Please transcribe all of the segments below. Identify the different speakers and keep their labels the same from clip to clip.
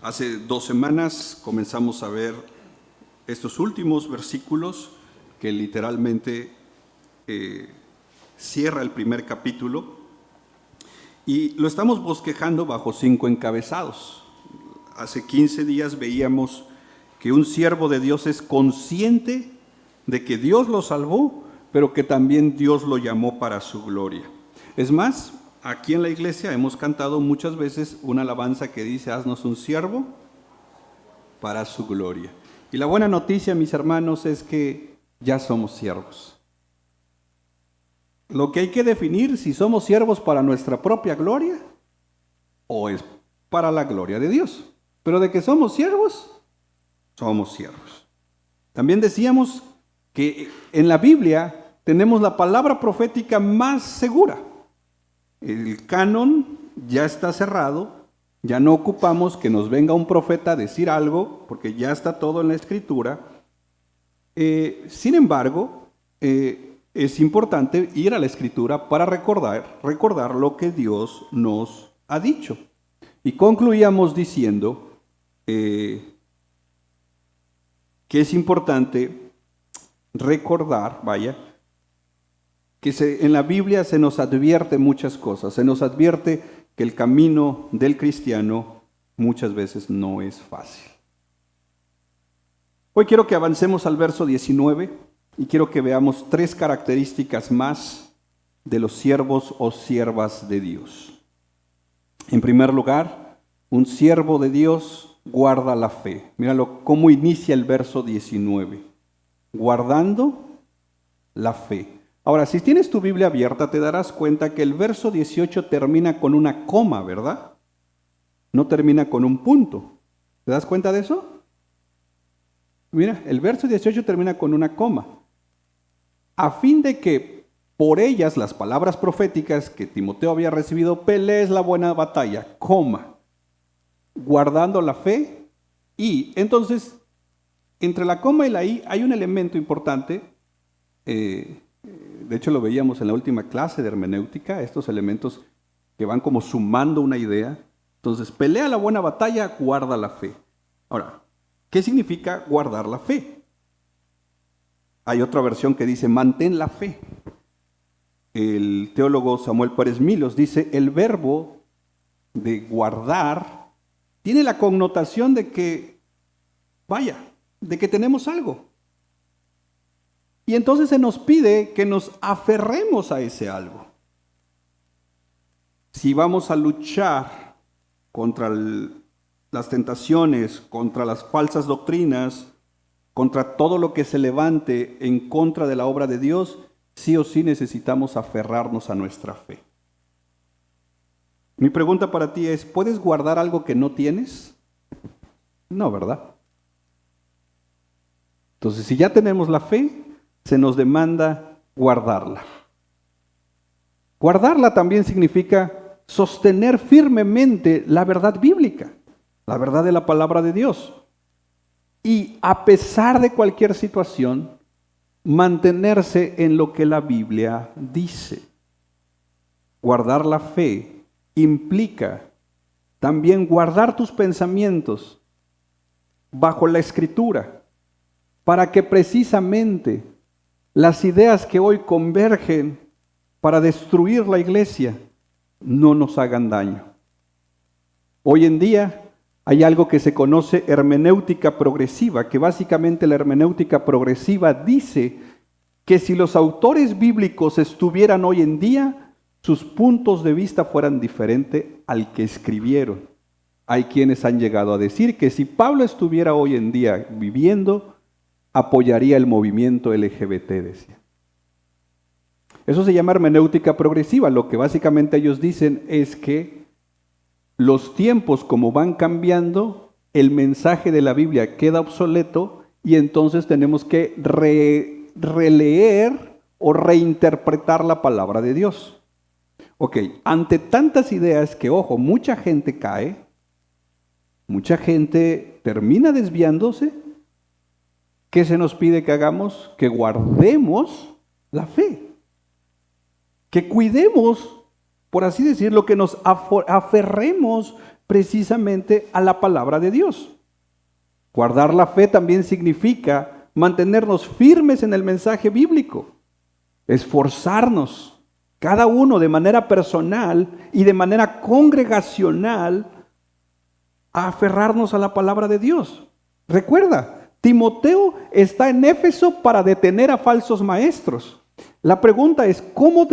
Speaker 1: Hace 2 semanas comenzamos a ver estos últimos versículos que literalmente cierra el primer capítulo y lo estamos bosquejando bajo 5 encabezados. Hace 15 días veíamos que un siervo de Dios es consciente de que Dios lo salvó, pero que también Dios lo llamó para su gloria. Es más, aquí en la iglesia hemos cantado muchas veces una alabanza que dice: haznos un siervo para su gloria. Y la buena noticia, mis hermanos, es que ya somos siervos. Lo que hay que definir si somos siervos para nuestra propia gloria o es para la gloria de Dios. Pero de que somos siervos, somos siervos. También decíamos que en la Biblia tenemos la palabra profética más segura. El canon ya está cerrado, ya no ocupamos que nos venga un profeta a decir algo, porque ya está todo en la Escritura. Sin embargo, es importante ir a la Escritura para recordar lo que Dios nos ha dicho. Y concluíamos diciendo que es importante recordar, que en la Biblia se nos advierte muchas cosas. Se nos advierte que el camino del cristiano muchas veces no es fácil. Hoy quiero que avancemos al verso 19 y quiero que veamos 3 características más de los siervos o siervas de Dios. En primer lugar, un siervo de Dios guarda la fe. Míralo cómo inicia el verso 19. Guardando la fe. Ahora, si tienes tu Biblia abierta, te darás cuenta que el verso 18 termina con una coma, ¿verdad? No termina con un punto. ¿Te das cuenta de eso? Mira, el verso 18 termina con una coma. A fin de que por ellas, las palabras proféticas que Timoteo había recibido, pelees la buena batalla, coma, guardando la fe. Y entonces, entre la coma y la i hay un elemento importante. De hecho, lo veíamos en la última clase de hermenéutica, estos elementos que van como sumando una idea. Entonces, pelea la buena batalla, guarda la fe. Ahora, ¿qué significa guardar la fe? Hay otra versión que dice, mantén la fe. El teólogo Samuel Pérez Milos dice, el verbo de guardar tiene la connotación de que, de que tenemos algo. Y entonces se nos pide que nos aferremos a ese algo. Si vamos a luchar contra las tentaciones, contra las falsas doctrinas, contra todo lo que se levante en contra de la obra de Dios, sí o sí necesitamos aferrarnos a nuestra fe. Mi pregunta para ti es, ¿puedes guardar algo que no tienes? No, ¿verdad? Entonces, si ya tenemos la fe, se nos demanda guardarla. Guardarla también significa sostener firmemente la verdad bíblica, la verdad de la palabra de Dios. Y a pesar de cualquier situación, mantenerse en lo que la Biblia dice. Guardar la fe implica también guardar tus pensamientos bajo la Escritura, para que precisamente las ideas que hoy convergen para destruir la iglesia no nos hagan daño. Hoy en día hay algo que se conoce hermenéutica progresiva, que básicamente la hermenéutica progresiva dice que si los autores bíblicos estuvieran hoy en día, sus puntos de vista fueran diferentes al que escribieron. Hay quienes han llegado a decir que si Pablo estuviera hoy en día viviendo, apoyaría el movimiento LGBT, decía. Eso se llama hermenéutica progresiva. Lo que básicamente ellos dicen es que los tiempos como van cambiando, el mensaje de la Biblia queda obsoleto y entonces tenemos que releer o reinterpretar la palabra de Dios. Ok, ante tantas ideas que, ojo, mucha gente cae, mucha gente termina desviándose, ¿qué se nos pide que hagamos? Que guardemos la fe. Que cuidemos, por así decirlo, que nos aferremos precisamente a la palabra de Dios. Guardar la fe también significa mantenernos firmes en el mensaje bíblico, esforzarnos, cada uno de manera personal y de manera congregacional, a aferrarnos a la palabra de Dios. Recuerda, Timoteo está en Éfeso para detener a falsos maestros. La pregunta es, ¿cómo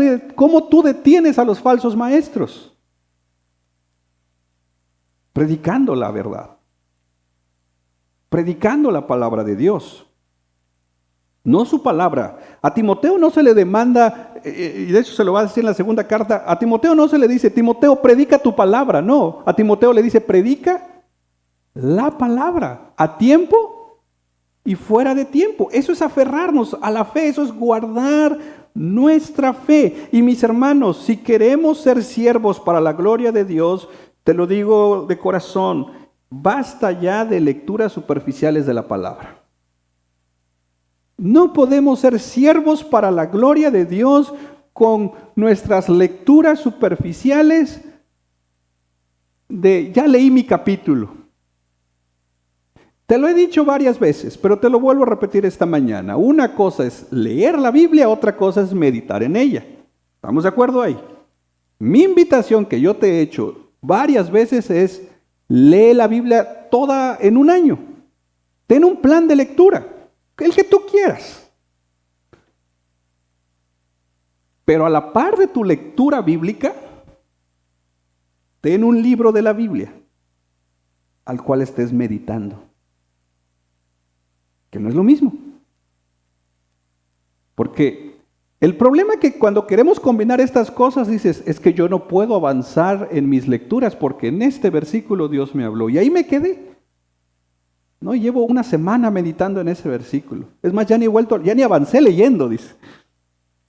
Speaker 1: tú detienes a los falsos maestros? Predicando la verdad, predicando la palabra de Dios, no su palabra. A Timoteo no se le demanda, y de hecho se lo va a decir en la segunda carta, a Timoteo no se le dice, Timoteo, predica tu palabra. No, a Timoteo le dice, predica la palabra, a tiempo y fuera de tiempo. Eso es aferrarnos a la fe, eso es guardar nuestra fe. Y mis hermanos, si queremos ser siervos para la gloria de Dios, te lo digo de corazón, basta ya de lecturas superficiales de la palabra. No podemos ser siervos para la gloria de Dios con nuestras lecturas superficiales de ya leí mi capítulo. Te lo he dicho varias veces, pero te lo vuelvo a repetir esta mañana. Una cosa es leer la Biblia, otra cosa es meditar en ella. ¿Estamos de acuerdo ahí? Mi invitación que yo te he hecho varias veces es, lee la Biblia toda en un año. Ten un plan de lectura, el que tú quieras. Pero a la par de tu lectura bíblica, ten un libro de la Biblia al cual estés meditando. Que no es lo mismo. Porque el problema es que cuando queremos combinar estas cosas, dices, es que yo no puedo avanzar en mis lecturas porque en este versículo Dios me habló. Y ahí me quedé. No, llevo una semana meditando en ese versículo. Es más, ya ni avancé leyendo, dice.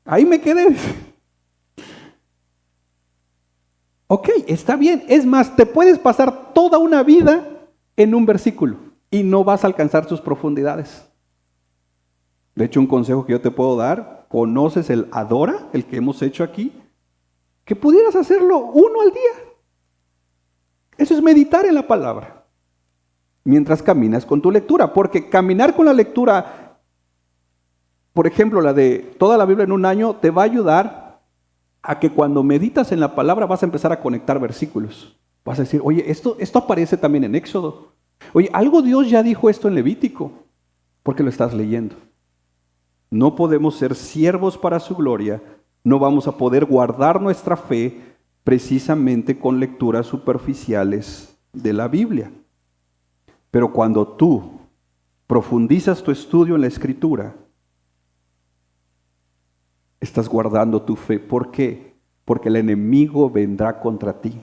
Speaker 1: Ahí me quedé. Ok, está bien. Es más, te puedes pasar toda una vida en un versículo y no vas a alcanzar sus profundidades. De hecho, un consejo que yo te puedo dar, ¿conoces el Adora, el que hemos hecho aquí? Que pudieras hacerlo uno al día. Eso es meditar en la palabra. Mientras caminas con tu lectura, porque caminar con la lectura, por ejemplo, la de toda la Biblia en un año, te va a ayudar a que cuando meditas en la palabra vas a empezar a conectar versículos. Vas a decir, oye, esto aparece también en Éxodo. Oye, algo Dios ya dijo esto en Levítico, porque lo estás leyendo. No podemos ser siervos para su gloria, no vamos a poder guardar nuestra fe precisamente con lecturas superficiales de la Biblia. Pero cuando tú profundizas tu estudio en la Escritura, estás guardando tu fe. ¿Por qué? Porque el enemigo vendrá contra ti.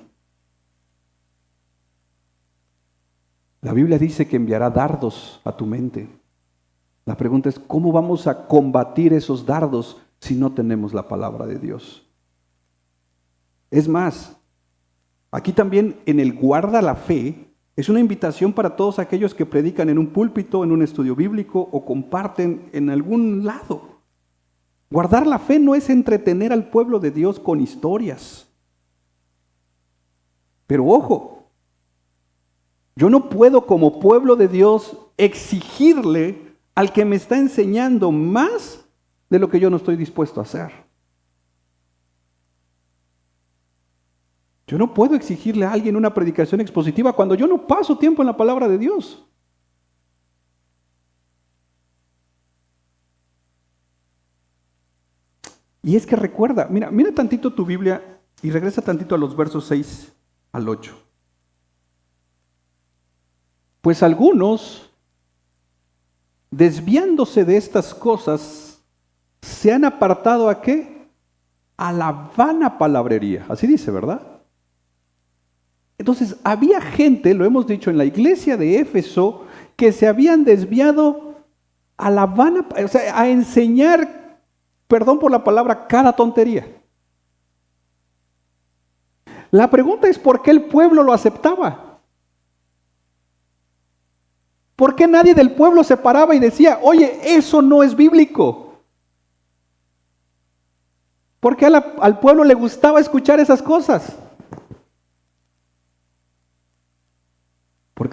Speaker 1: La Biblia dice que enviará dardos a tu mente. La pregunta es, ¿cómo vamos a combatir esos dardos si no tenemos la palabra de Dios? Es más, aquí también en el guarda la fe, es una invitación para todos aquellos que predican en un púlpito, en un estudio bíblico o comparten en algún lado. Guardar la fe no es entretener al pueblo de Dios con historias. Pero ojo, yo no puedo como pueblo de Dios exigirle al que me está enseñando más de lo que yo no estoy dispuesto a hacer. Yo no puedo exigirle a alguien una predicación expositiva cuando yo no paso tiempo en la palabra de Dios. Y es que recuerda, mira tantito tu Biblia y regresa tantito a los versos 6 al 8. Pues algunos, desviándose de estas cosas, se han apartado ¿a qué? A la vana palabrería. Así dice, ¿verdad? Entonces, había gente, lo hemos dicho, en la iglesia de Éfeso, que se habían desviado a la vana, o sea, a enseñar, perdón por la palabra, cada tontería. La pregunta es, ¿por qué el pueblo lo aceptaba? ¿Por qué nadie del pueblo se paraba y decía, oye, eso no es bíblico? ¿Por qué al pueblo le gustaba escuchar esas cosas?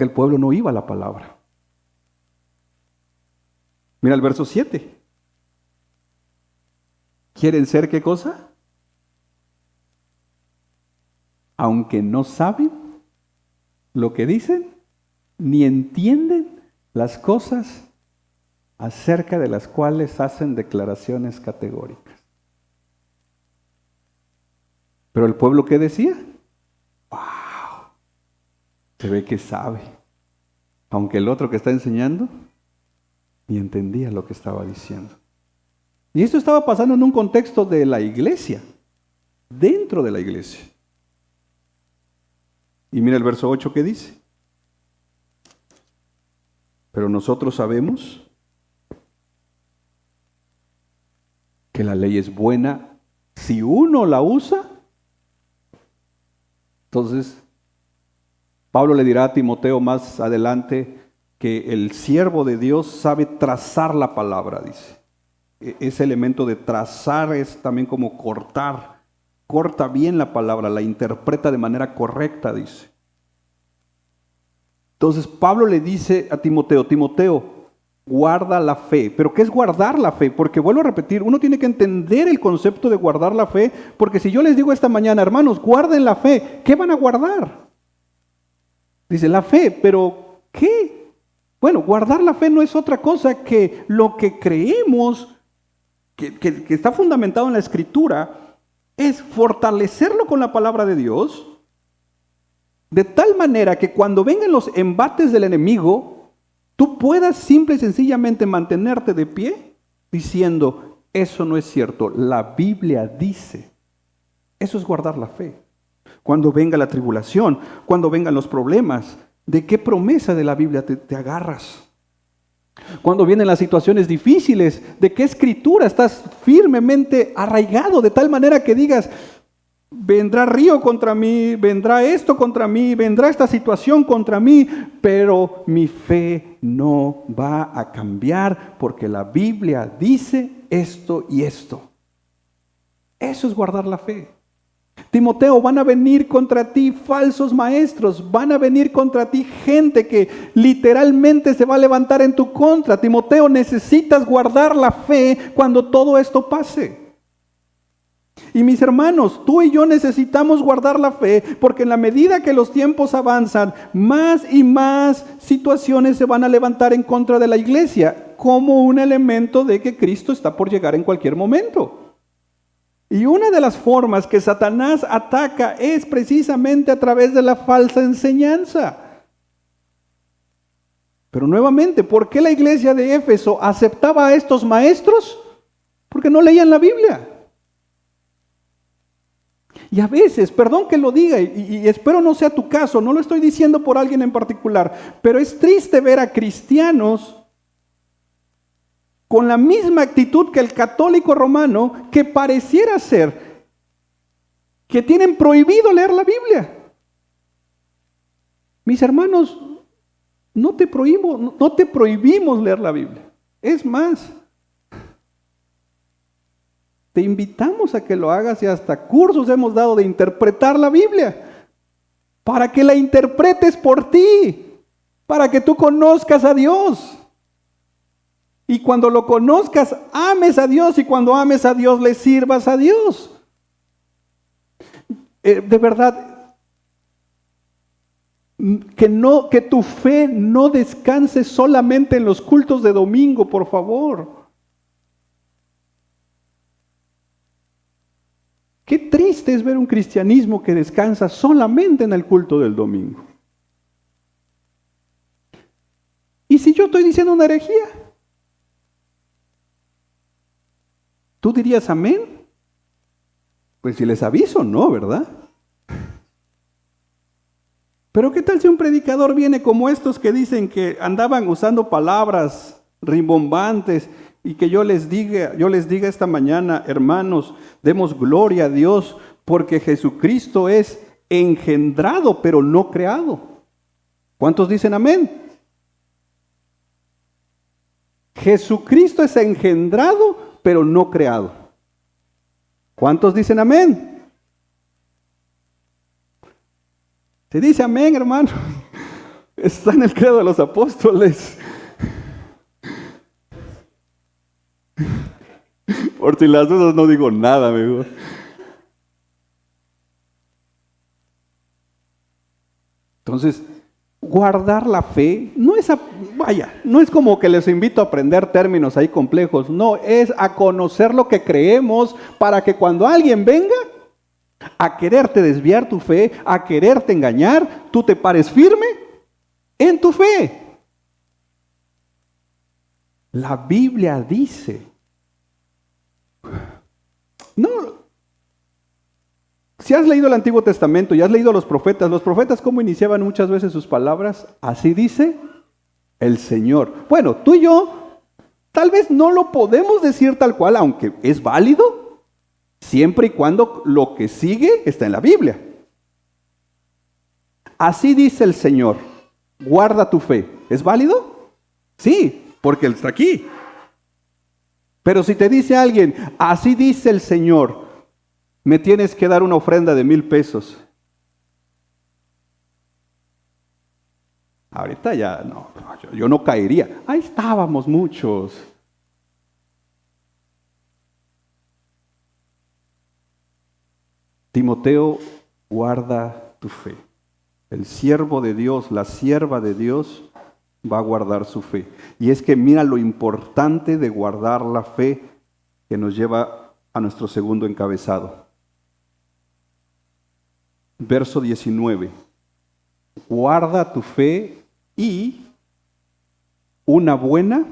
Speaker 1: porque el pueblo no iba a la palabra. Mira el verso 7. ¿Quieren ser qué cosa? Aunque no saben lo que dicen, ni entienden las cosas acerca de las cuales hacen declaraciones categóricas. Pero el pueblo, ¿qué decía? ¡Wow! Se ve que sabe. Aunque el otro que está enseñando ni entendía lo que estaba diciendo. Y esto estaba pasando en un contexto de la iglesia, dentro de la iglesia. Y mira el verso 8 que dice. Pero nosotros sabemos que la ley es buena si uno la usa. Entonces, Pablo le dirá a Timoteo más adelante que el siervo de Dios sabe trazar la palabra, dice. Ese elemento de trazar es también como cortar. Corta bien la palabra, la interpreta de manera correcta, dice. Entonces Pablo le dice a Timoteo, Timoteo, guarda la fe. ¿Pero qué es guardar la fe? Porque vuelvo a repetir, uno tiene que entender el concepto de guardar la fe, porque si yo les digo esta mañana, hermanos, guarden la fe, ¿qué van a guardar? Dice, la fe, pero ¿qué? Bueno, guardar la fe no es otra cosa que lo que creemos, que está fundamentado en la Escritura, es fortalecerlo con la palabra de Dios, de tal manera que cuando vengan los embates del enemigo, tú puedas simple y sencillamente mantenerte de pie diciendo, eso no es cierto, la Biblia dice. Eso es guardar la fe. Cuando venga la tribulación, cuando vengan los problemas, ¿de qué promesa de la Biblia te agarras? Cuando vienen las situaciones difíciles, ¿de qué escritura estás firmemente arraigado? De tal manera que digas, vendrá río contra mí, vendrá esto contra mí, vendrá esta situación contra mí, pero mi fe no va a cambiar porque la Biblia dice esto y esto. Eso es guardar la fe. Timoteo, van a venir contra ti falsos maestros, van a venir contra ti gente que literalmente se va a levantar en tu contra. Timoteo, necesitas guardar la fe cuando todo esto pase. Y mis hermanos, tú y yo necesitamos guardar la fe porque en la medida que los tiempos avanzan, más y más situaciones se van a levantar en contra de la iglesia como un elemento de que Cristo está por llegar en cualquier momento. Y una de las formas que Satanás ataca es precisamente a través de la falsa enseñanza. Pero nuevamente, ¿por qué la iglesia de Éfeso aceptaba a estos maestros? Porque no leían la Biblia. Y a veces, perdón que lo diga, y espero no sea tu caso, no lo estoy diciendo por alguien en particular, pero es triste ver a cristianos con la misma actitud que el católico romano, que pareciera ser que tienen prohibido leer la Biblia. Mis hermanos, no te prohibimos leer la Biblia. Es más, te invitamos a que lo hagas y hasta cursos hemos dado de interpretar la Biblia, para que la interpretes por ti, para que tú conozcas a Dios. Y cuando lo conozcas, ames a Dios, y cuando ames a Dios, le sirvas a Dios. De verdad, que tu fe no descanse solamente en los cultos de domingo, por favor. Qué triste es ver un cristianismo que descansa solamente en el culto del domingo. ¿Y si yo estoy diciendo una herejía? ¿Tú dirías amén? Pues si les aviso, no, ¿verdad? Pero ¿qué tal si un predicador viene como estos que dicen que andaban usando palabras rimbombantes y que yo les diga esta mañana, hermanos, demos gloria a Dios porque Jesucristo es engendrado pero no creado? ¿Cuántos dicen amén? Jesucristo es engendrado pero no creado. ¿Cuántos dicen amén? Se dice amén, hermano. Está en el credo de los apóstoles. Por si las dudas no digo nada, amigo. Entonces, guardar la fe no es, no es como que les invito a aprender términos ahí complejos, no, es a conocer lo que creemos para que cuando alguien venga a quererte desviar tu fe, a quererte engañar, tú te pares firme en tu fe. La Biblia dice, no, si has leído el Antiguo Testamento y has leído a los profetas cómo iniciaban muchas veces sus palabras, así dice el Señor. Bueno, tú y yo tal vez no lo podemos decir tal cual, aunque es válido, siempre y cuando lo que sigue está en la Biblia. Así dice el Señor, guarda tu fe. ¿Es válido? Sí, porque Él está aquí. Pero si te dice alguien, así dice el Señor, me tienes que dar una ofrenda de 1,000 pesos. Ahorita ya no, yo no caería. Ahí estábamos muchos. Timoteo, guarda tu fe. El siervo de Dios, la sierva de Dios, va a guardar su fe. Y es que mira lo importante de guardar la fe que nos lleva a nuestro segundo encabezado. Verso 19. Guarda tu fe y una buena.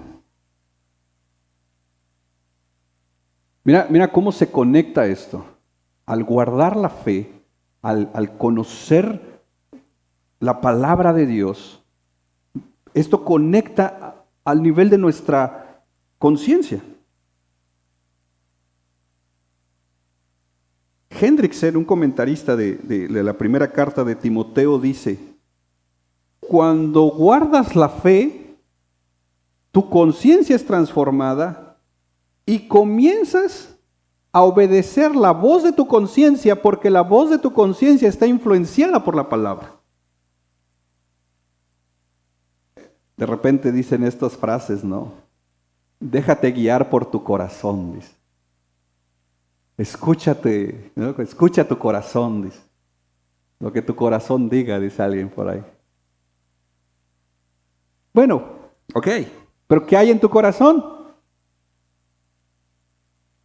Speaker 1: Mira cómo se conecta esto. Al guardar la fe, al conocer la palabra de Dios, esto conecta al nivel de nuestra conciencia. Hendrickson, un comentarista de la primera carta de Timoteo, dice, cuando guardas la fe, tu conciencia es transformada y comienzas a obedecer la voz de tu conciencia porque la voz de tu conciencia está influenciada por la palabra. De repente dicen estas frases, ¿no? Déjate guiar por tu corazón, dice. Escúchate, ¿no? Escucha tu corazón, dice. Lo que tu corazón diga, dice alguien por ahí. Bueno, ok, pero ¿qué hay en tu corazón?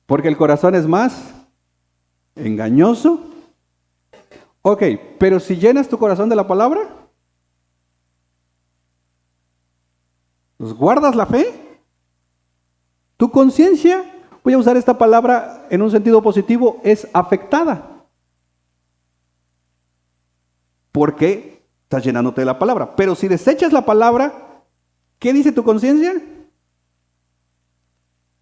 Speaker 1: Porque el corazón es más engañoso. Ok, pero si llenas tu corazón de la palabra, pues guardas la fe, tu conciencia, voy a usar esta palabra en un sentido positivo, es afectada. Porque estás llenándote de la palabra. Pero si desechas la palabra, ¿qué dice tu conciencia?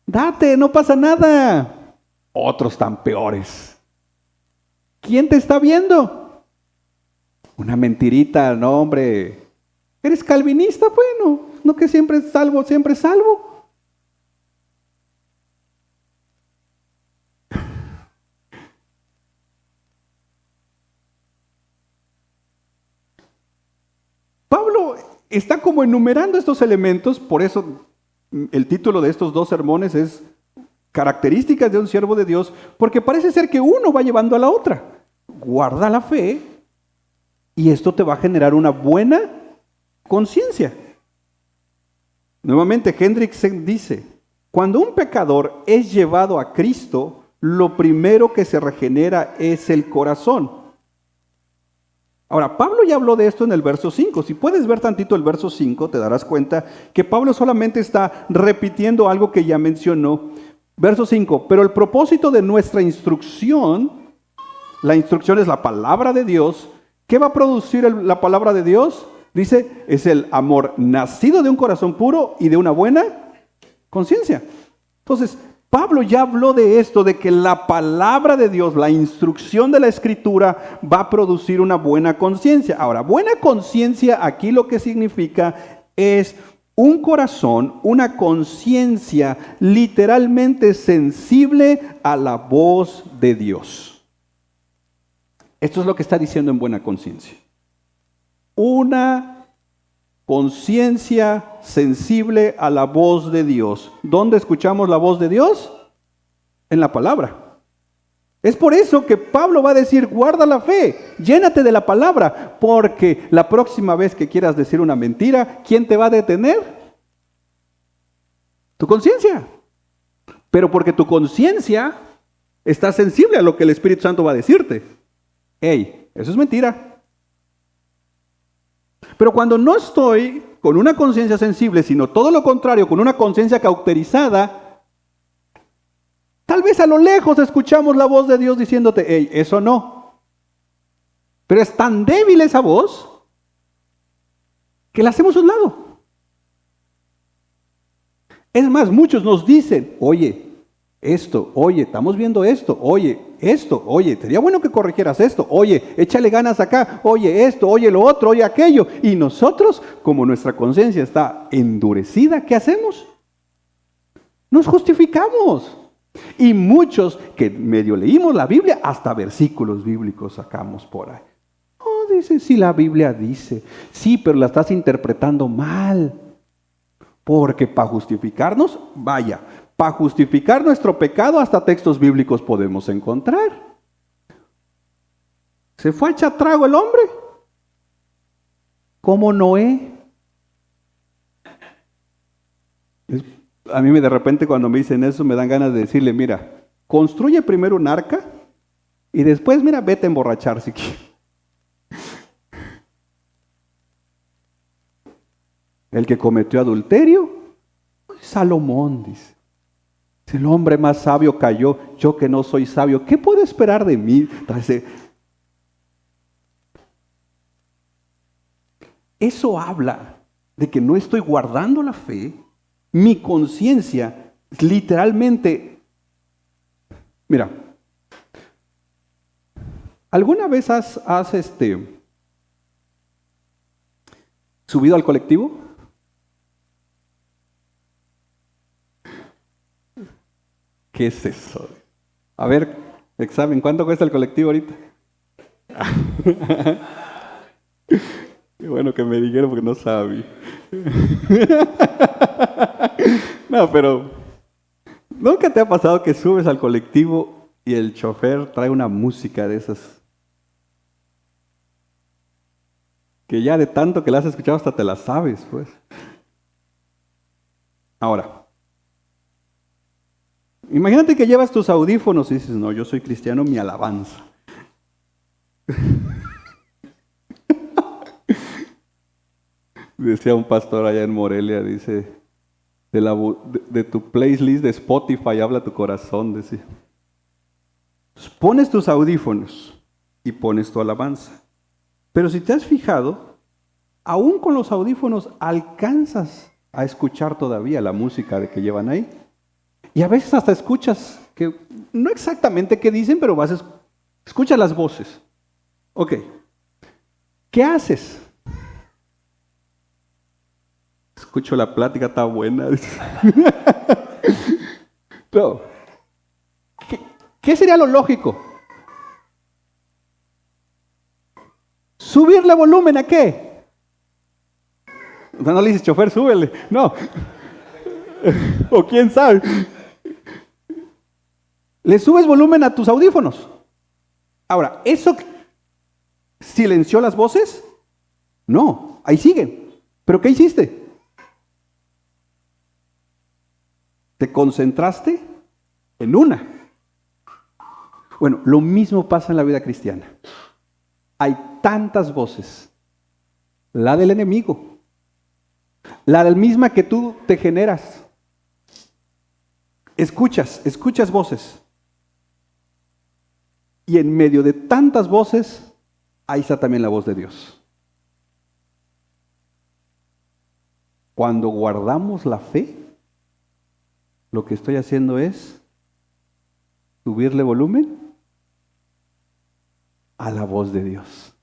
Speaker 1: Date, no pasa nada. Otros tan peores. ¿Quién te está viendo? Una mentirita, no, hombre. ¿Eres calvinista? Bueno, no que siempre es salvo, siempre es salvo. Pablo está como enumerando estos elementos, por eso el título de estos 2 sermones es Características de un siervo de Dios, porque parece ser que uno va llevando a la otra. Guarda la fe y esto te va a generar una buena conciencia. Nuevamente, Hendrickson dice, cuando un pecador es llevado a Cristo, lo primero que se regenera es el corazón. Ahora, Pablo ya habló de esto en el verso 5. Si puedes ver tantito el verso 5, te darás cuenta que Pablo solamente está repitiendo algo que ya mencionó. Verso 5, pero el propósito de nuestra instrucción, la instrucción es la palabra de Dios. ¿Qué va a producir la palabra de Dios? Dice, es el amor nacido de un corazón puro y de una buena conciencia. Entonces, Pablo ya habló de esto, de que la palabra de Dios, la instrucción de la Escritura va a producir una buena conciencia. Ahora, buena conciencia aquí lo que significa es un corazón, una conciencia literalmente sensible a la voz de Dios. Esto es lo que está diciendo en buena conciencia. Una conciencia sensible a la voz de Dios. ¿Dónde escuchamos la voz de Dios? En la palabra. Es por eso que Pablo va a decir, guarda la fe, llénate de la palabra, porque la próxima vez que quieras decir una mentira, ¿quién te va a detener? Tu conciencia. Pero porque tu conciencia está sensible a lo que el Espíritu Santo va a decirte. Hey, eso es mentira. Pero cuando no estoy con una conciencia sensible, sino todo lo contrario, con una conciencia cauterizada, tal vez a lo lejos escuchamos la voz de Dios diciéndote, hey, eso no. Pero es tan débil esa voz que la hacemos a un lado. Es más, muchos nos dicen, oye, esto, oye, estamos viendo esto, oye, sería bueno que corrigieras esto, oye, échale ganas acá, oye esto, oye lo otro, oye aquello. Y nosotros, como nuestra conciencia está endurecida, ¿qué hacemos? Nos justificamos. Y muchos que medio leímos la Biblia, hasta versículos bíblicos sacamos por ahí. Oh, dice, sí, la Biblia dice, sí, pero la estás interpretando mal. Porque para justificarnos, vaya, para justificar nuestro pecado hasta textos bíblicos podemos encontrar. ¿Se fue a echar trago el hombre? Como Noé. A mí de repente cuando me dicen eso me dan ganas de decirle, mira, construye primero un arca y después, mira, vete a emborrachar si quieres. El que cometió adulterio, Salomón, dice. Si el hombre más sabio cayó, yo que no soy sabio, ¿qué puedo esperar de mí? Entonces, eso habla de que no estoy guardando la fe. Mi conciencia, literalmente, mira, ¿alguna vez has subido al colectivo? ¿Qué es eso? A ver, examen, ¿cuánto cuesta el colectivo ahorita? Qué bueno que me dijeron porque no sabía. No, pero ¿nunca te ha pasado que subes al colectivo y el chofer trae una música de esas? Que ya de tanto que la has escuchado hasta te la sabes, pues. Ahora, imagínate que llevas tus audífonos y dices, no, yo soy cristiano, mi alabanza. Decía un pastor allá en Morelia, dice, de tu playlist de Spotify habla tu corazón, decía. Pones tus audífonos y pones tu alabanza. Pero si te has fijado, aún con los audífonos alcanzas a escuchar todavía la música de que llevan ahí. Y a veces hasta escuchas, que no exactamente qué dicen, pero escuchas las voces. Ok, ¿qué haces? Escucho la plática, está buena. Pero, ¿qué sería lo lógico? ¿Subirle volumen a qué? No le dices, chofer, súbele. No. O quién sabe. Le subes volumen a tus audífonos. Ahora, ¿eso silenció las voces? No, ahí siguen. ¿Pero qué hiciste? ¿Te concentraste en una? Bueno, lo mismo pasa en la vida cristiana. Hay tantas voces. La del enemigo. La del misma que tú te generas. Escuchas voces. Y en medio de tantas voces, ahí está también la voz de Dios. Cuando guardamos la fe, lo que estoy haciendo es subirle volumen a la voz de Dios.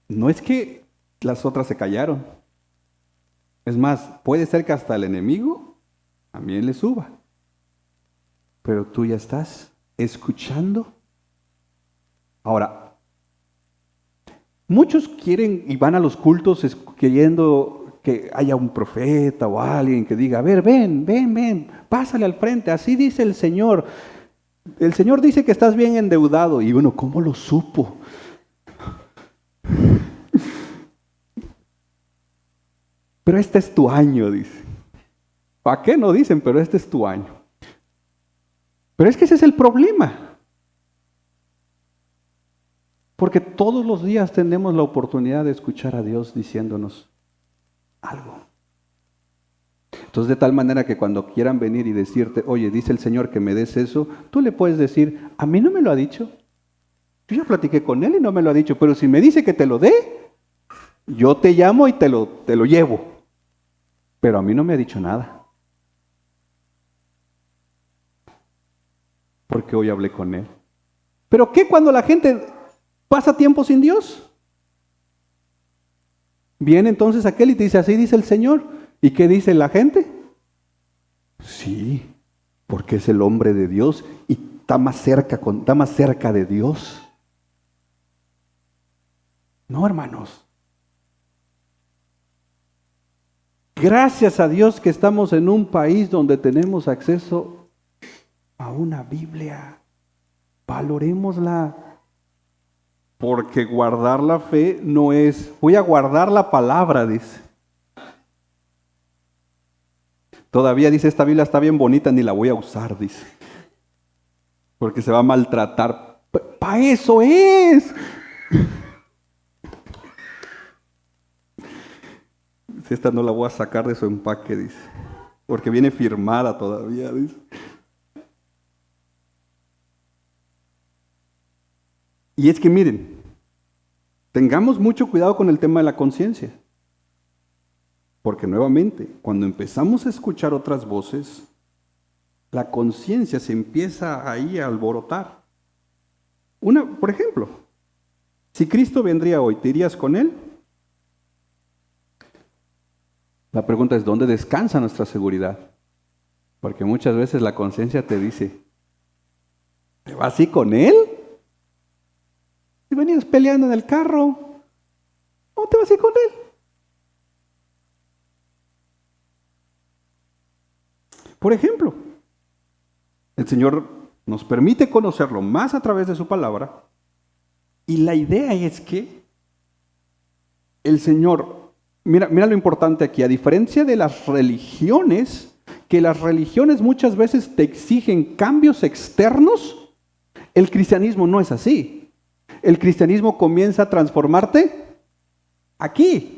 Speaker 1: No es que las otras se callaron. Es más, puede ser que hasta el enemigo también le suba. Pero tú ya estás escuchando. Ahora, Muchos quieren y van a los cultos queriendo que haya un profeta o alguien que diga, a ver, ven, pásale al frente, así dice el Señor. El Señor dice que estás bien endeudado. Y uno, ¿cómo lo supo? Pero este es tu año, dice. ¿Para qué no dicen? Pero este es tu año. Pero es que ese es el problema. Porque todos los días tenemos la oportunidad de escuchar a Dios diciéndonos algo. Entonces, de tal manera que cuando quieran venir y decirte, oye, dice el Señor que me des eso, tú le puedes decir, a mí no me lo ha dicho. Yo ya platiqué con él y no me lo ha dicho, pero si me dice que te lo dé, yo te llamo y te lo llevo. Pero a mí no me ha dicho nada. Porque hoy hablé con él. ¿Pero qué cuando la gente pasa tiempo sin Dios? Viene entonces aquel y te dice, así dice el Señor. ¿Y qué dice la gente? Sí, porque es el hombre de Dios y está más cerca de Dios. No, hermanos. Gracias a Dios que estamos en un país donde tenemos acceso a una Biblia. Valorémosla. Porque guardar la fe no es, voy a guardar la palabra, dice. Todavía dice, esta Biblia está bien bonita, ni la voy a usar, dice. Porque se va a maltratar. ¡Para eso es! Esta no la voy a sacar de su empaque, dice. Porque viene firmada todavía, dice. Y es que miren, tengamos mucho cuidado con el tema de la conciencia. Porque nuevamente, cuando empezamos a escuchar otras voces, la conciencia se empieza ahí a alborotar. Por ejemplo, si Cristo vendría hoy, ¿te irías con Él? La pregunta es, ¿dónde descansa nuestra seguridad? Porque muchas veces la conciencia te dice, ¿te vas así con Él? Si venías peleando en el carro, ¿cómo te vas a ir con Él? Por ejemplo, el Señor nos permite conocerlo más a través de su palabra y la idea es que el Señor, mira lo importante aquí, a diferencia de las religiones, que las religiones muchas veces te exigen cambios externos, el cristianismo no es así. El cristianismo comienza a transformarte aquí.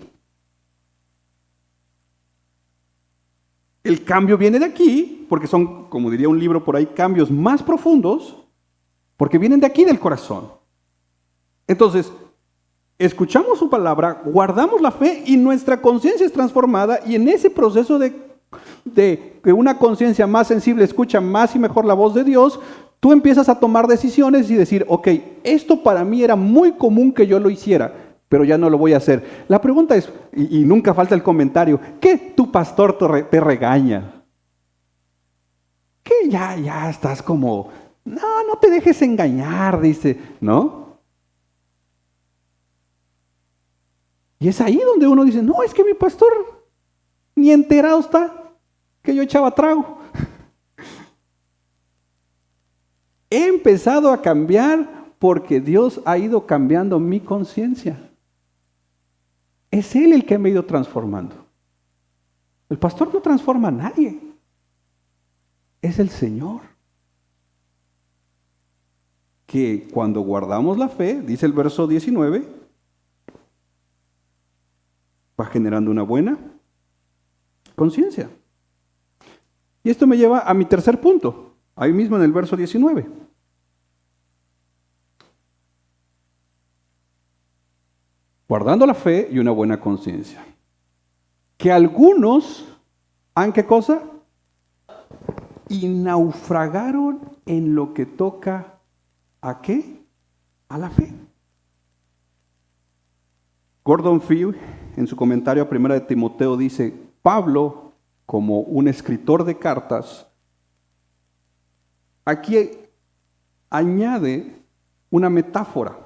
Speaker 1: El cambio viene de aquí, porque son, como diría un libro por ahí, cambios más profundos, porque vienen de aquí del corazón. Entonces, escuchamos su palabra, guardamos la fe y nuestra conciencia es transformada y en ese proceso de que una conciencia más sensible escucha más y mejor la voz de Dios, tú empiezas a tomar decisiones y decir, ok, esto para mí era muy común que yo lo hiciera, pero ya no lo voy a hacer. La pregunta es, y nunca falta el comentario, ¿qué tu pastor te regaña? ¿Qué ya estás como, no te dejes engañar, dice, ¿no? Y es ahí donde uno dice, no, es que mi pastor ni enterado está que yo echaba trago. He empezado a cambiar porque Dios ha ido cambiando mi conciencia. Es Él el que me ha ido transformando. El pastor no transforma a nadie. Es el Señor. Que cuando guardamos la fe, dice el verso 19, va generando una buena conciencia. Y esto me lleva a mi tercer punto, ahí mismo en el verso 19. Guardando la fe y una buena conciencia. Que algunos han, ¿qué cosa? Y naufragaron en lo que toca ¿a qué? A la fe. Gordon Fee, en su comentario a 1 de Timoteo, dice, Pablo, como un escritor de cartas, aquí añade una metáfora.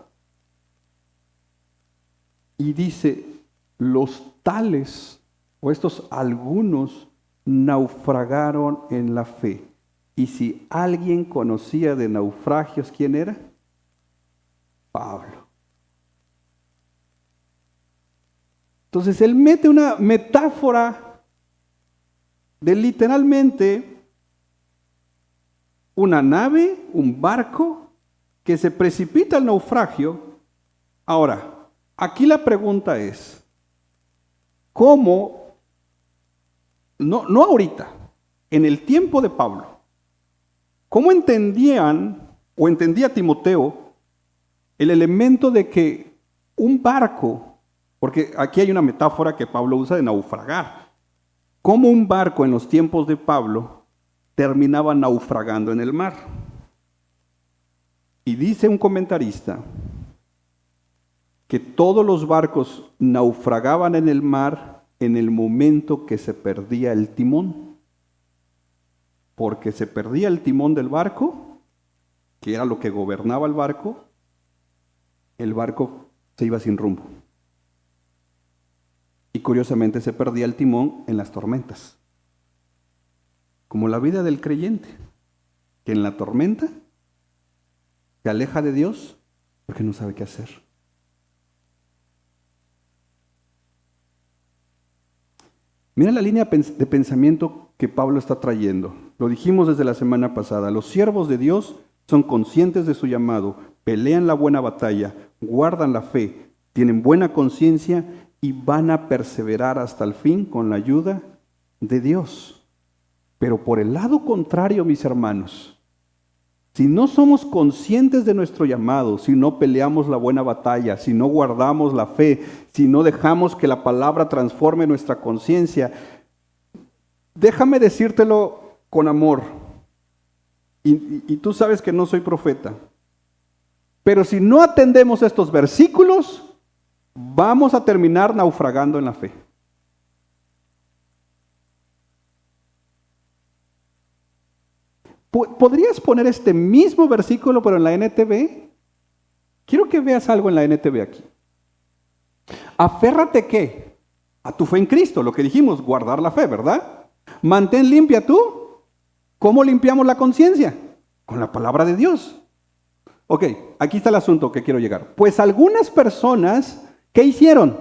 Speaker 1: Y dice, los tales, o estos algunos, naufragaron en la fe. Y si alguien conocía de naufragios, ¿quién era? Pablo. Entonces él mete una metáfora de literalmente una nave, un barco, que se precipita al naufragio. Ahora, aquí la pregunta es, ¿cómo? No ahorita, en el tiempo de Pablo, ¿cómo entendía Timoteo el elemento de que un barco, porque aquí hay una metáfora que Pablo usa de naufragar, cómo un barco en los tiempos de Pablo terminaba naufragando en el mar? Y dice un comentarista que todos los barcos naufragaban en el mar en el momento que se perdía el timón. Porque se perdía el timón del barco, que era lo que gobernaba el barco se iba sin rumbo. Y curiosamente se perdía el timón en las tormentas. Como la vida del creyente, que en la tormenta se aleja de Dios porque no sabe qué hacer. Mira la línea de pensamiento que Pablo está trayendo. Lo dijimos desde la semana pasada. Los siervos de Dios son conscientes de su llamado, pelean la buena batalla, guardan la fe, tienen buena conciencia y van a perseverar hasta el fin con la ayuda de Dios. Pero por el lado contrario, mis hermanos, si no somos conscientes de nuestro llamado, si no peleamos la buena batalla, si no guardamos la fe, si no dejamos que la palabra transforme nuestra conciencia, déjame decírtelo con amor, y tú sabes que no soy profeta, pero si no atendemos estos versículos, vamos a terminar naufragando en la fe. ¿Podrías poner este mismo versículo pero en la NTV? Quiero que veas algo en la NTV aquí. Aférrate, ¿qué? A tu fe en Cristo, lo que dijimos, guardar la fe, ¿verdad? Mantén limpia tú. ¿Cómo limpiamos la conciencia? Con la palabra de Dios. Ok, aquí está el asunto que quiero llegar. Pues algunas personas, ¿qué hicieron?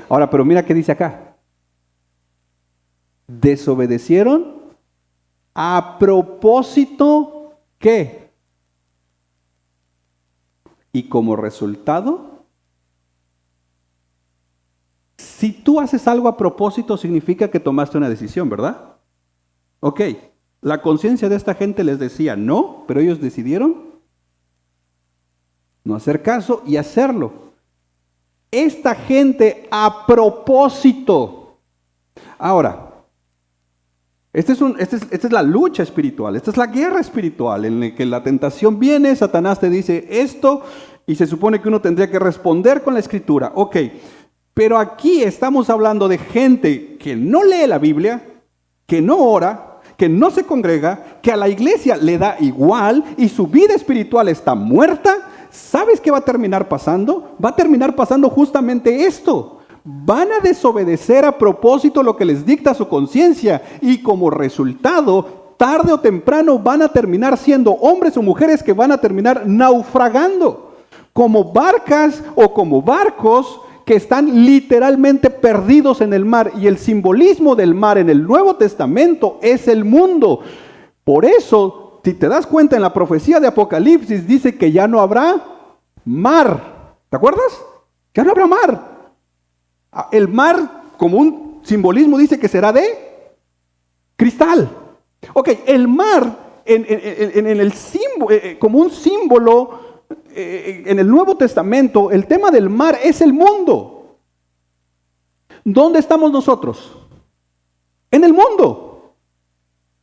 Speaker 1: Ahora, pero mira qué dice acá. Desobedecieron a propósito, ¿qué? Y como resultado, si tú haces algo a propósito, significa que tomaste una decisión, ¿verdad? Ok, la conciencia de esta gente les decía no, pero ellos decidieron no hacer caso y hacerlo. Esta gente a propósito. Ahora, esta es la lucha espiritual, esta es la guerra espiritual en la que la tentación viene, Satanás te dice esto y se supone que uno tendría que responder con la escritura. Ok, pero aquí estamos hablando de gente que no lee la Biblia, que no ora, que no se congrega, que a la iglesia le da igual y su vida espiritual está muerta. ¿Sabes qué va a terminar pasando? Va a terminar pasando justamente esto. Van a desobedecer a propósito lo que les dicta su conciencia y como resultado, tarde o temprano van a terminar siendo hombres o mujeres que van a terminar naufragando, como barcas o como barcos que están literalmente perdidos en el mar. Y el simbolismo del mar en el Nuevo Testamento es el mundo. Por eso, si te das cuenta en la profecía de Apocalipsis, dice que ya no habrá mar. ¿Te acuerdas? Ya no habrá mar. El mar, como un simbolismo, dice que será de cristal. Ok, el mar, en el símbolo, como un símbolo, en el Nuevo Testamento, el tema del mar es el mundo. ¿Dónde estamos nosotros? En el mundo.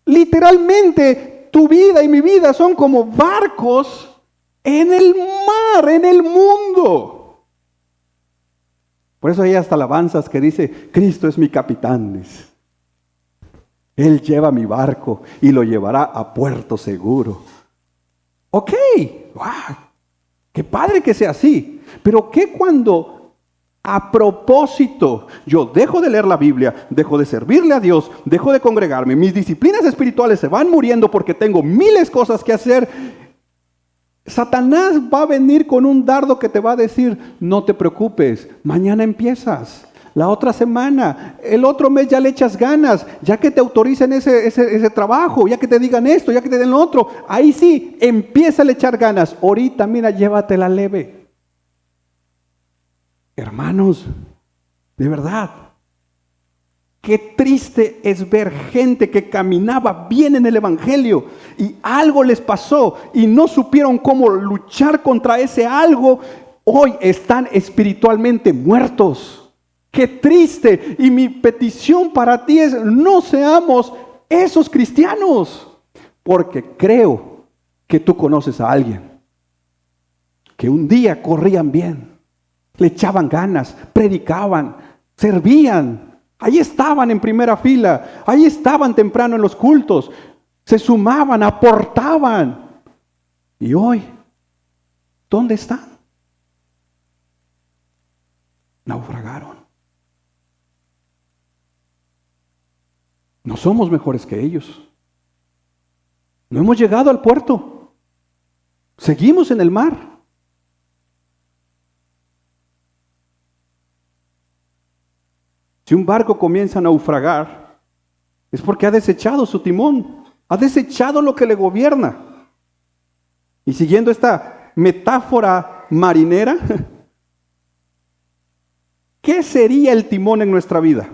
Speaker 1: Literalmente, tu vida y mi vida son como barcos en el mar, en el mundo. Por eso hay hasta alabanzas que dice, Cristo es mi capitán. Él lleva mi barco y lo llevará a puerto seguro. Ok, wow, qué padre que sea así. Pero ¿qué cuando A propósito, yo dejo de leer la Biblia, dejo de servirle a Dios, dejo de congregarme, mis disciplinas espirituales se van muriendo porque tengo miles de cosas que hacer. Satanás va a venir con un dardo que te va a decir, no te preocupes, mañana empiezas, la otra semana, el otro mes ya le echas ganas, ya que te autoricen ese trabajo, ya que te digan esto, ya que te den lo otro, ahí sí, empieza a echar ganas, ahorita mira, llévatela leve. Hermanos, de verdad, qué triste es ver gente que caminaba bien en el Evangelio y algo les pasó y no supieron cómo luchar contra ese algo. Hoy están espiritualmente muertos. Qué triste. Y mi petición para ti es, no seamos esos cristianos, porque creo que tú conoces a alguien que un día corrían bien. Le echaban ganas, predicaban, servían. Ahí estaban en primera fila, ahí estaban temprano en los cultos, se sumaban, aportaban. Y hoy, ¿dónde están? Naufragaron. No somos mejores que ellos. No hemos llegado al puerto. Seguimos en el mar. Si un barco comienza a naufragar, es porque ha desechado su timón, ha desechado lo que le gobierna. Y siguiendo esta metáfora marinera, ¿qué sería el timón en nuestra vida?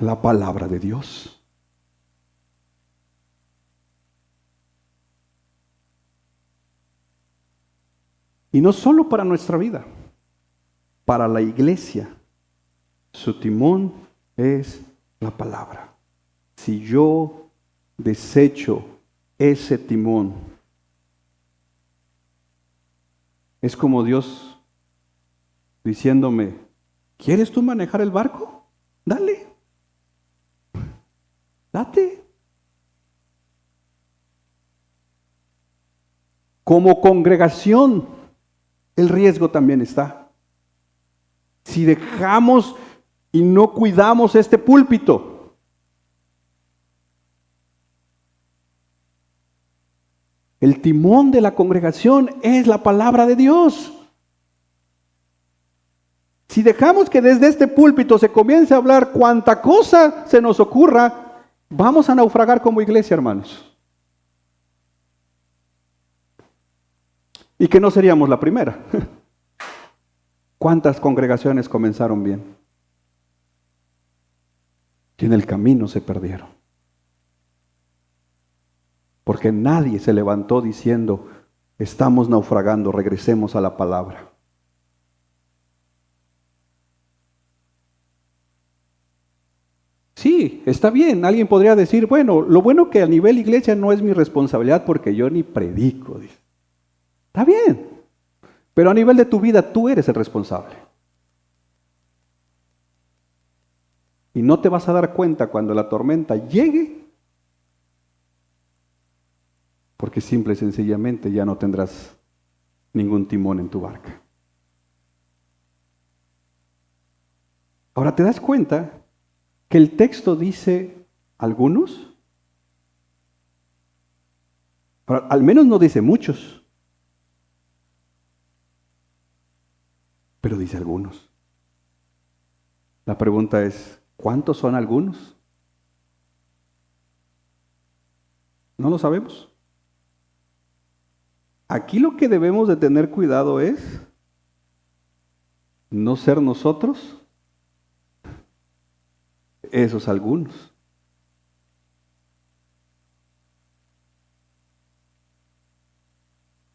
Speaker 1: La palabra de Dios. Y no solo para nuestra vida. Para la iglesia, su timón es la palabra. Si yo desecho ese timón, es como Dios diciéndome, ¿quieres tú manejar el barco? Dale, date. Como congregación, el riesgo también está. Si dejamos y no cuidamos este púlpito, el timón de la congregación es la palabra de Dios. Si dejamos que desde este púlpito se comience a hablar cuanta cosa se nos ocurra, vamos a naufragar como iglesia, hermanos. Y que no seríamos la primera. ¿Cuántas congregaciones comenzaron bien? Y en el camino se perdieron. Porque nadie se levantó diciendo, estamos naufragando, regresemos a la palabra. Sí, está bien. Alguien podría decir, bueno, lo bueno que a nivel iglesia no es mi responsabilidad porque yo ni predico. Dice. Está bien. Pero a nivel de tu vida, tú eres el responsable. Y no te vas a dar cuenta cuando la tormenta llegue, porque simple y sencillamente ya no tendrás ningún timón en tu barca. Ahora, ¿te das cuenta que el texto dice algunos? Ahora, al menos no dice muchos. Pero dice algunos. La pregunta es, ¿cuántos son algunos? No lo sabemos. Aquí lo que debemos de tener cuidado es no ser nosotros esos algunos.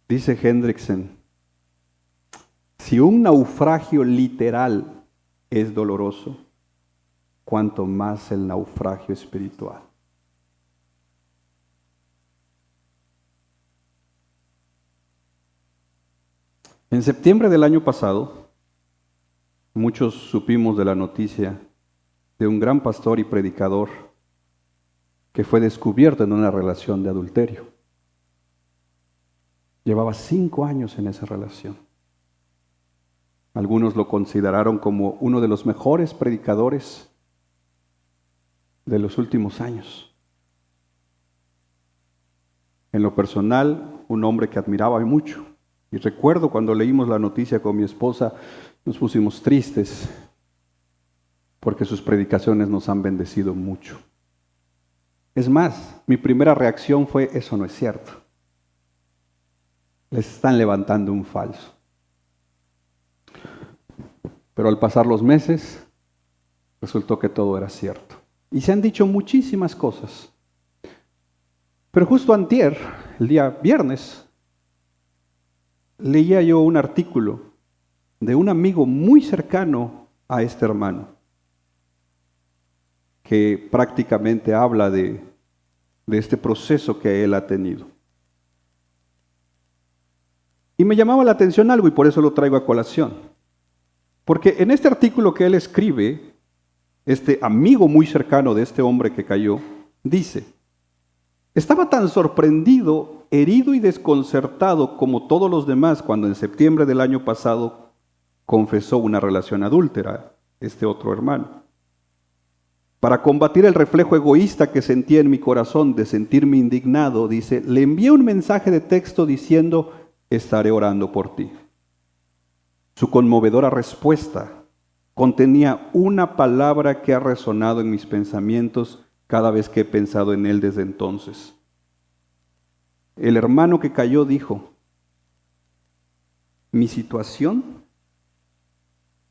Speaker 1: Dice Hendrickson, si un naufragio literal es doloroso, cuanto más el naufragio espiritual. En septiembre del año pasado, muchos supimos de la noticia de un gran pastor y predicador que fue descubierto en una relación de adulterio. Llevaba 5 años en esa relación. Algunos lo consideraron como uno de los mejores predicadores de los últimos años. En lo personal, un hombre que admiraba mucho. Y recuerdo cuando leímos la noticia con mi esposa, nos pusimos tristes porque sus predicaciones nos han bendecido mucho. Es más, mi primera reacción fue: eso no es cierto. Les están levantando un falso. Pero al pasar los meses, resultó que todo era cierto. Y se han dicho muchísimas cosas. Pero justo antier, el día viernes, leía yo un artículo de un amigo muy cercano a este hermano, que prácticamente habla de este proceso que él ha tenido. Y me llamaba la atención algo y por eso lo traigo a colación. Porque en este artículo que él escribe, este amigo muy cercano de este hombre que cayó, dice: estaba tan sorprendido, herido y desconcertado como todos los demás cuando en septiembre del año pasado confesó una relación adúltera, este otro hermano. Para combatir el reflejo egoísta que sentía en mi corazón de sentirme indignado, dice, le envié un mensaje de texto diciendo: estaré orando por ti. Su conmovedora respuesta contenía una palabra que ha resonado en mis pensamientos cada vez que he pensado en él desde entonces. El hermano que cayó dijo: mi situación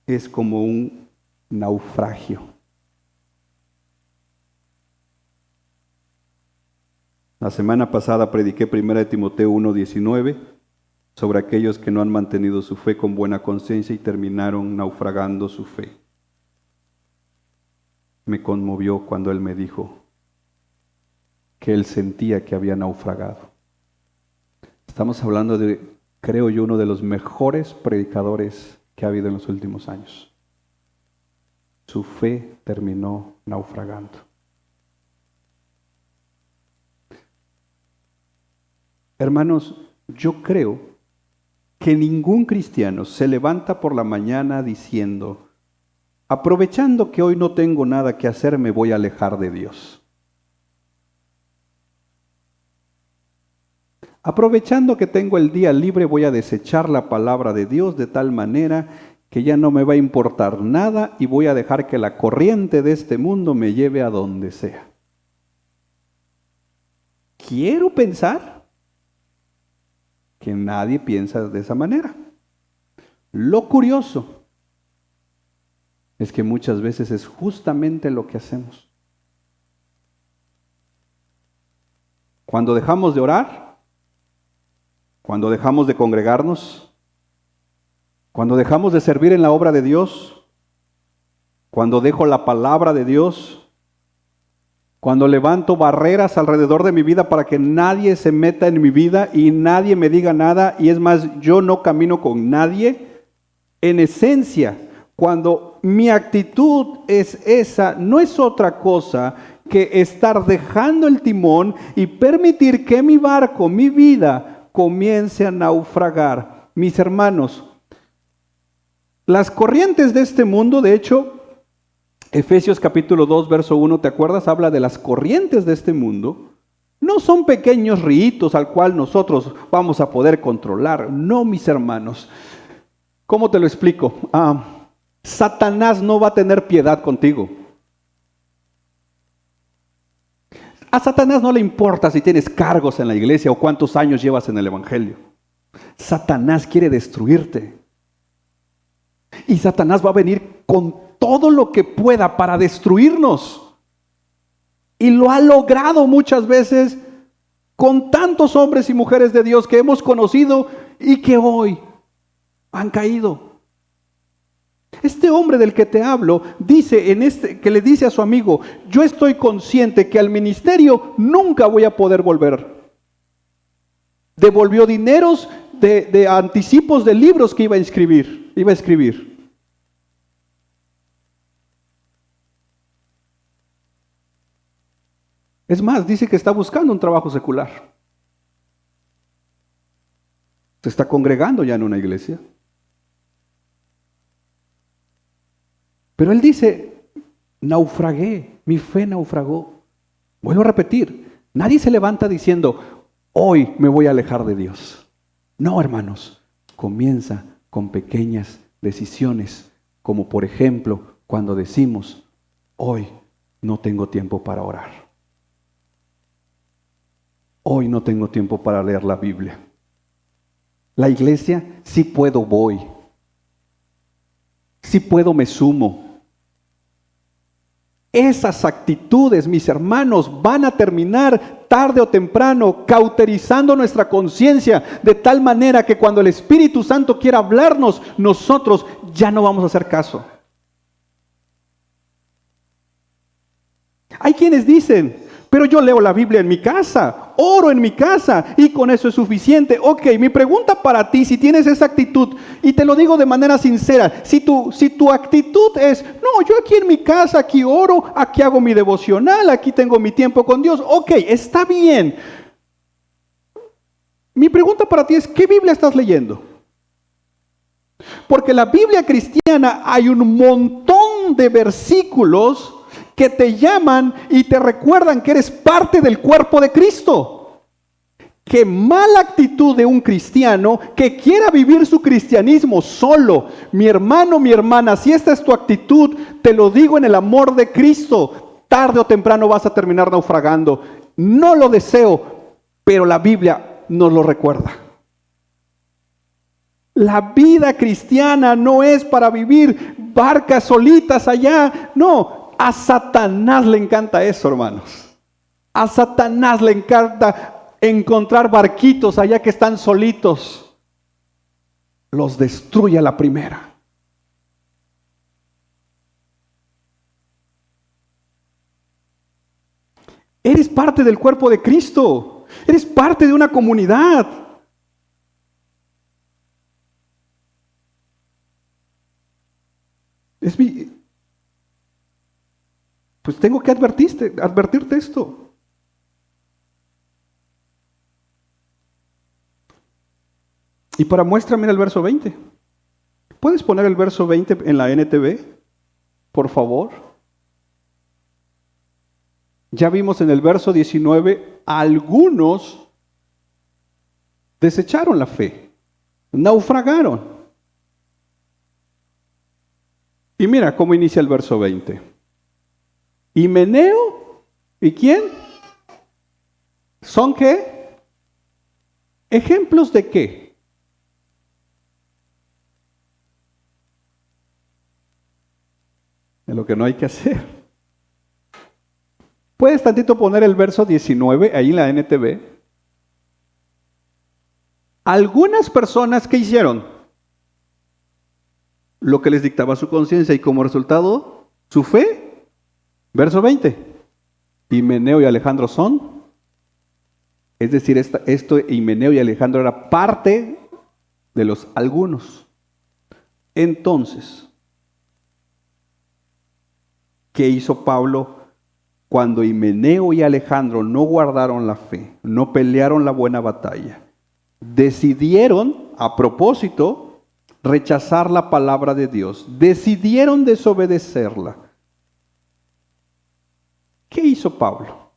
Speaker 1: es como un naufragio. La semana pasada prediqué 1 Timoteo 1:19 sobre aquellos que no han mantenido su fe con buena conciencia y terminaron naufragando su fe. Me conmovió cuando él me dijo que él sentía que había naufragado. Estamos hablando de, creo yo, uno de los mejores predicadores que ha habido en los últimos años. Su fe terminó naufragando. Hermanos, yo creo que ningún cristiano se levanta por la mañana diciendo: aprovechando que hoy no tengo nada que hacer, me voy a alejar de Dios. Aprovechando que tengo el día libre, voy a desechar la palabra de Dios de tal manera que ya no me va a importar nada y voy a dejar que la corriente de este mundo me lleve a donde sea. Quiero pensar que nadie piensa de esa manera. Lo curioso es que muchas veces es justamente lo que hacemos. Cuando dejamos de orar, cuando dejamos de congregarnos, cuando dejamos de servir en la obra de Dios, cuando dejo la palabra de Dios, cuando levanto barreras alrededor de mi vida para que nadie se meta en mi vida y nadie me diga nada, y es más, yo no camino con nadie, en esencia, cuando mi actitud es esa, no es otra cosa que estar dejando el timón y permitir que mi barco, mi vida, comience a naufragar. Mis hermanos, las corrientes de este mundo, de hecho, Efesios capítulo 2, verso 1, ¿te acuerdas? Habla de las corrientes de este mundo. No son pequeños ríos al cual nosotros vamos a poder controlar. No, mis hermanos. ¿Cómo te lo explico? Satanás no va a tener piedad contigo. A Satanás no le importa si tienes cargos en la iglesia o cuántos años llevas en el evangelio. Satanás quiere destruirte. Y Satanás va a venir con todo lo que pueda para destruirnos. Y lo ha logrado muchas veces con tantos hombres y mujeres de Dios que hemos conocido y que hoy han caído. Este hombre del que te hablo dice que le dice a su amigo: yo estoy consciente que al ministerio nunca voy a poder volver. Devolvió dineros de anticipos de libros que iba a escribir. Es más, dice que está buscando un trabajo secular. Se está congregando ya en una iglesia. Pero él dice, naufragué, mi fe naufragó. Vuelvo a repetir, nadie se levanta diciendo, hoy me voy a alejar de Dios. No, hermanos, comienza con pequeñas decisiones, como por ejemplo cuando decimos, hoy no tengo tiempo para orar. Hoy no tengo tiempo para leer la Biblia. La iglesia, si puedo voy. Si puedo me sumo. Esas actitudes, mis hermanos, van a terminar tarde o temprano cauterizando nuestra conciencia de tal manera que cuando el Espíritu Santo quiera hablarnos, nosotros ya no vamos a hacer caso. Hay quienes dicen, pero yo leo la Biblia en mi casa, oro en mi casa y con eso es suficiente. Ok, mi pregunta para ti, si tienes esa actitud, y te lo digo de manera sincera, si tu actitud es, no, yo aquí en mi casa, aquí oro, aquí hago mi devocional, aquí tengo mi tiempo con Dios, ok, está bien. Mi pregunta para ti es, ¿qué Biblia estás leyendo? Porque la Biblia cristiana hay un montón de versículos que te llaman y te recuerdan que eres parte del cuerpo de Cristo. Qué mala actitud de un cristiano que quiera vivir su cristianismo solo. Mi hermano, mi hermana, si esta es tu actitud, te lo digo en el amor de Cristo, tarde o temprano vas a terminar naufragando. No lo deseo, pero la Biblia nos lo recuerda. La vida cristiana no es para vivir barcas solitas allá, no. A Satanás le encanta eso, hermanos. A Satanás le encanta encontrar barquitos allá que están solitos. Los destruye a la primera. Eres parte del cuerpo de Cristo. Eres parte de una comunidad. Pues tengo que advertirte esto. Y para muestra, mira el verso 20. ¿Puedes poner el verso 20 en la NTV? Por favor. Ya vimos en el verso 19, algunos desecharon la fe, naufragaron. Y mira cómo inicia el verso 20. Himeneo, ¿y quién? ¿Son qué? ¿Ejemplos de qué? De lo que no hay que hacer. ¿Puedes tantito poner el verso 19 ahí en la NTV? Algunas personas, ¿qué hicieron? Lo que les dictaba su conciencia y como resultado, su fe. Verso 20. Himeneo y Alejandro son. Es decir, esto Himeneo y Alejandro era parte de los algunos. Entonces, ¿qué hizo Pablo cuando Himeneo y Alejandro no guardaron la fe, no pelearon la buena batalla? Decidieron, a propósito, rechazar la palabra de Dios. Decidieron desobedecerla. ¿Qué hizo Pablo?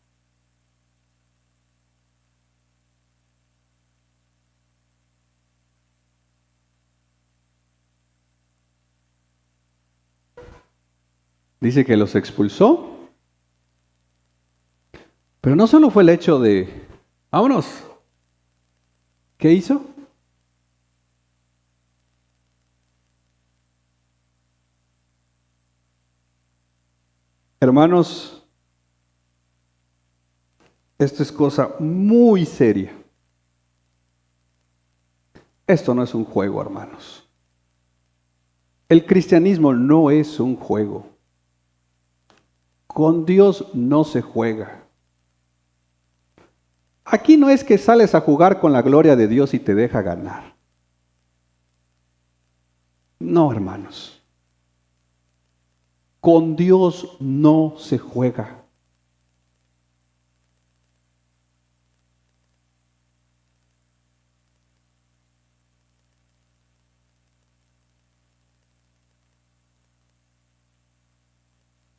Speaker 1: Dice que los expulsó. Pero no solo fue el hecho de, vámonos. ¿Qué hizo? Hermanos, esto es cosa muy seria. Esto no es un juego, hermanos. El cristianismo no es un juego. Con Dios no se juega. Aquí no es que sales a jugar con la gloria de Dios y te deja ganar. No, hermanos. Con Dios no se juega.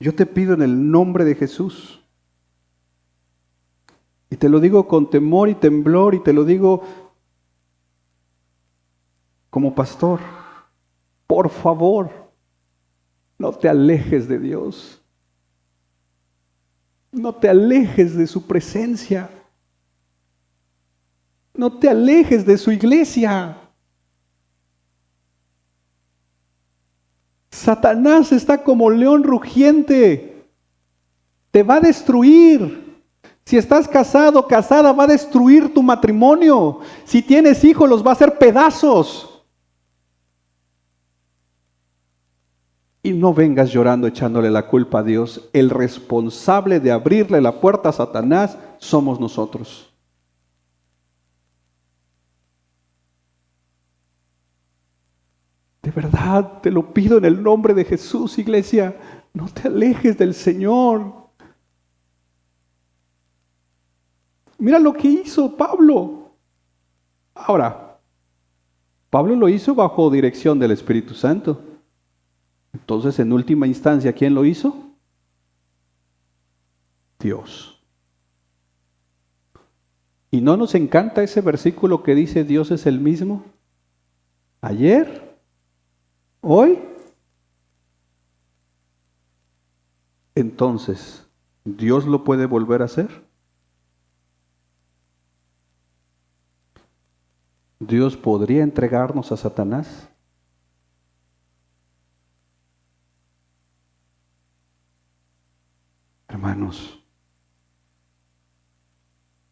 Speaker 1: Yo te pido en el nombre de Jesús, y te lo digo con temor y temblor, y te lo digo como pastor, por favor, no te alejes de Dios. No te alejes de su presencia. No te alejes de su iglesia. Satanás está como león rugiente. Te va a destruir. Si estás casado, casada, va a destruir tu matrimonio. Si tienes hijos, los va a hacer pedazos. Y no vengas llorando echándole la culpa a Dios. El responsable de abrirle la puerta a Satanás somos nosotros. De verdad, te lo pido en el nombre de Jesús, iglesia. No te alejes del Señor. Mira lo que hizo Pablo. Ahora, Pablo lo hizo bajo dirección del Espíritu Santo. Entonces, en última instancia, ¿quién lo hizo? Dios. ¿Y no nos encanta ese versículo que dice Dios es el mismo? Ayer, hoy. Entonces, ¿Dios lo puede volver a hacer? ¿Dios podría entregarnos a Satanás? Hermanos,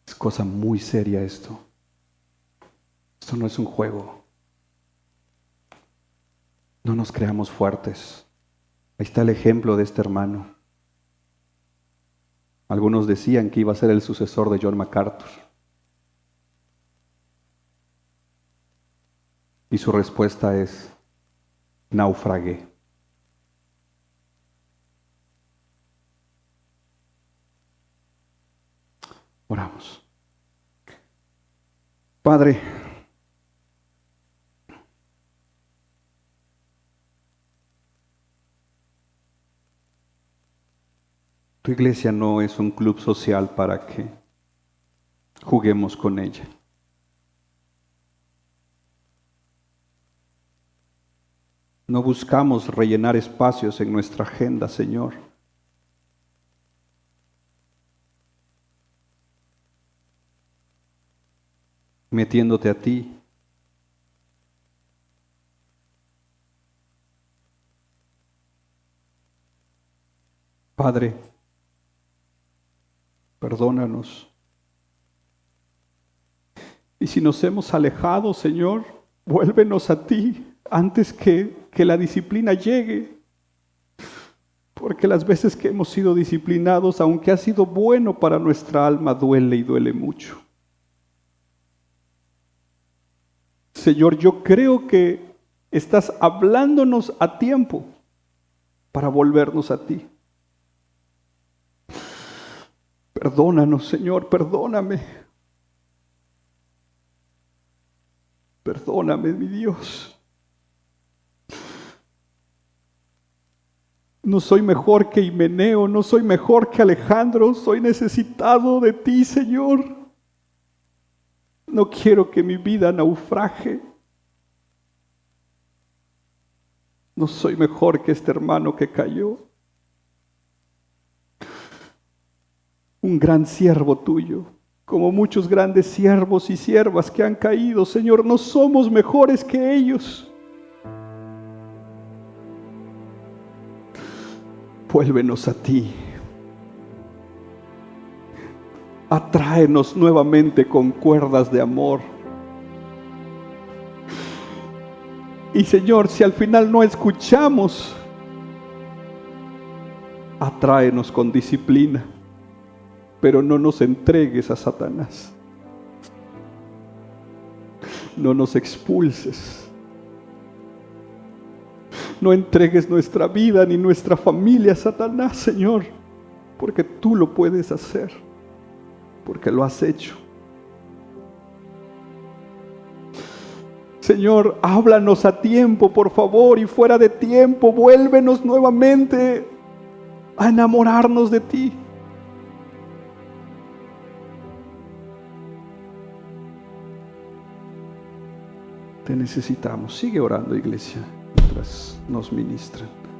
Speaker 1: es cosa muy seria esto. Esto no es un juego. No nos creamos fuertes. Ahí está el ejemplo de este hermano. Algunos decían que iba a ser el sucesor de John MacArthur. Y su respuesta es: naufragué. Oramos. Padre, tu iglesia no es un club social para que juguemos con ella. No buscamos rellenar espacios en nuestra agenda, Señor. Metiéndote a ti. Padre, perdónanos. Y si nos hemos alejado, Señor, vuélvenos a ti antes que la disciplina llegue. Porque las veces que hemos sido disciplinados, aunque ha sido bueno para nuestra alma, duele y duele mucho. Señor, yo creo que estás hablándonos a tiempo para volvernos a ti. Perdónanos, Señor, perdóname. Perdóname, mi Dios. No soy mejor que Himeneo, no soy mejor que Alejandro, soy necesitado de ti, Señor. No quiero que mi vida naufrague. No soy mejor que este hermano que cayó. Un gran siervo tuyo, como muchos grandes siervos y siervas que han caído, Señor, no somos mejores que ellos. Vuélvenos a ti. Atráenos nuevamente con cuerdas de amor. Y Señor, si al final no escuchamos, atráenos con disciplina, pero no nos entregues a Satanás. No nos expulses. No entregues nuestra vida ni nuestra familia a Satanás, Señor, porque tú lo puedes hacer. Porque lo has hecho. Señor, háblanos a tiempo, por favor, y fuera de tiempo, vuélvenos nuevamente. a enamorarnos de ti. Te necesitamos. Sigue orando, iglesia, mientras nos ministran.